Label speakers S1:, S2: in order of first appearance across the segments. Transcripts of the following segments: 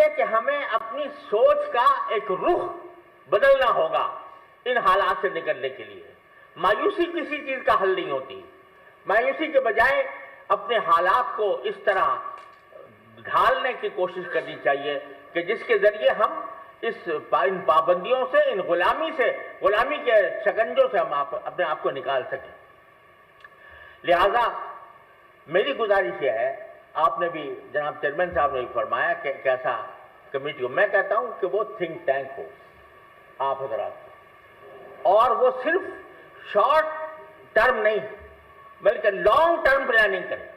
S1: یہ کہ ہمیں اپنی سوچ کا ایک رخ بدلنا ہوگا ان حالات سے نکلنے کے لیے۔ مایوسی کسی چیز کا حل نہیں ہوتی۔ مایوسی کے بجائے اپنے حالات کو اس طرح ڈھالنے کی کوشش کرنی چاہیے کہ جس کے ذریعے ہم ان پابندیوں سے، ان غلامی کے شکنجوں سے ہم اپنے آپ کو نکال سکیں۔ لہذا میری گزارش یہ ہے، آپ نے بھی جناب چیئرمین صاحب نے بھی فرمایا کہ کیسا کمیٹی ہو، میں کہتا ہوں کہ وہ تھنک ٹینک ہو آپ حضرات، اور وہ صرف شارٹ ٹرم نہیں بلکہ لانگ ٹرم پلاننگ کریں۔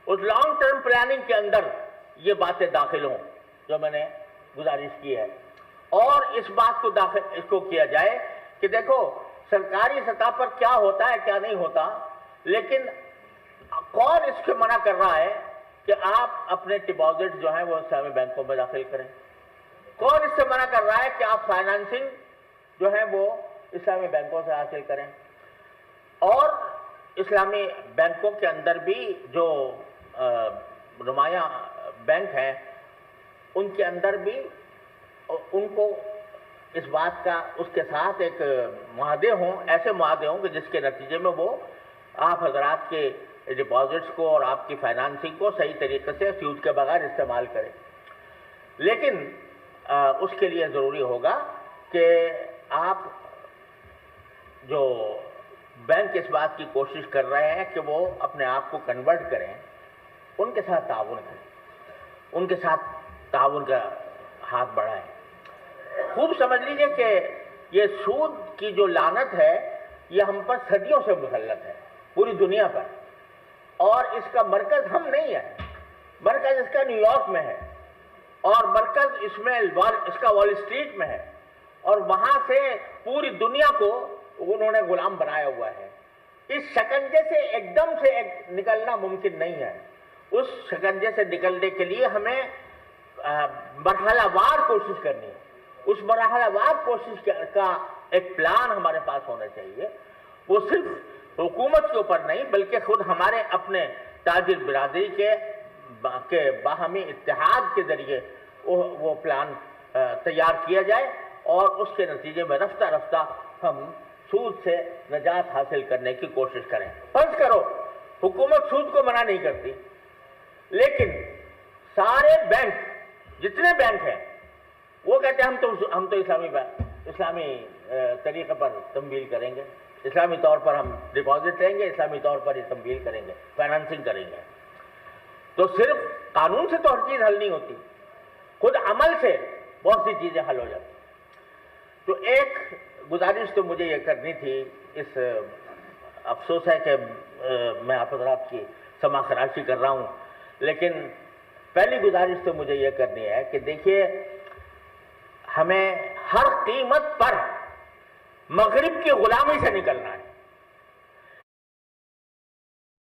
S1: اس لانگ ٹرم پلاننگ کے اندر یہ باتیں داخل ہوں جو میں نے گزارش کی ہے، اور اس بات کو کیا جائے کہ دیکھو سرکاری سطح پر کیا ہوتا ہے کیا نہیں ہوتا، لیکن کون اس کو منع کر رہا ہے کہ آپ اپنے ڈپازٹ جو ہیں وہ اسلامی بینکوں میں داخل کریں؟ کون اس سے منع کر رہا ہے کہ آپ فائنانسنگ جو ہے وہ اسلامی بینکوں سے حاصل کریں؟ اور اسلامی بینکوں کے اندر بھی جو نمایاں بینک ہیں ان کے اندر بھی ان کو اس بات کا اس کے ساتھ ایک معاہدے ہوں، ایسے معاہدے ہوں کہ جس کے نتیجے میں وہ آپ حضرات کے ڈپازٹس کو اور آپ کی فائنانسنگ کو صحیح طریقے سے سود کے بغیر استعمال کریں۔ لیکن اس کے لیے ضروری ہوگا کہ آپ جو بینک اس بات کی کوشش کر رہے ہیں کہ وہ اپنے آپ کو کنورٹ کریں، ان کے ساتھ تعاون کریں، ان کے ساتھ تعاون کا ہاتھ بڑھائیں۔ خوب سمجھ لیجئے کہ یہ سود کی جو لعنت ہے یہ ہم پر صدیوں سے مسلط ہے پوری دنیا پر، اور اس کا مرکز ہم نہیں ہے، مرکز اس کا نیو یارک میں ہے، اور مرکز اس کا وال اسٹریٹ میں ہے، اور وہاں سے پوری دنیا کو انہوں نے غلام بنایا ہوا ہے۔ اس شکنجے سے ایک دم سے نکلنا ممکن نہیں ہے۔ اس شکنجے سے نکلنے کے لیے ہمیں مرحلہ وار کوشش کرنی ہے۔ اس مرحلہ وار کوشش کا ایک پلان ہمارے پاس ہونا چاہیے۔ وہ صرف حکومت کے اوپر نہیں بلکہ خود ہمارے اپنے تاجر برادری کے باہمی اتحاد کے ذریعے وہ پلان تیار کیا جائے، اور اس کے نتیجے میں رفتہ رفتہ ہم سود سے نجات حاصل کرنے کی کوشش کریں۔ فرض کرو حکومت سود کو منع نہیں کرتی، لیکن سارے بینک جتنے بینک ہیں وہ کہتے ہیں ہم تو اسلامی طریقے پر تمویل کریں گے، اسلامی طور پر ہم ڈپازٹ لیں گے، اسلامی طور پر یہ تمویل کریں گے، فائنانسنگ کریں گے۔ تو صرف قانون سے تو ہر چیز حل نہیں ہوتی، خود عمل سے بہت سی چیزیں حل ہو جاتی۔ تو ایک گزارش تو مجھے یہ کرنی تھی، اس افسوس ہے کہ میں آپ حضرات کی سماع خراشی کر رہا ہوں، لیکن پہلی گزارش تو مجھے یہ کرنی ہے کہ دیکھیے ہمیں ہر قیمت پر مغرب کی غلامی سے نکلنا ہے۔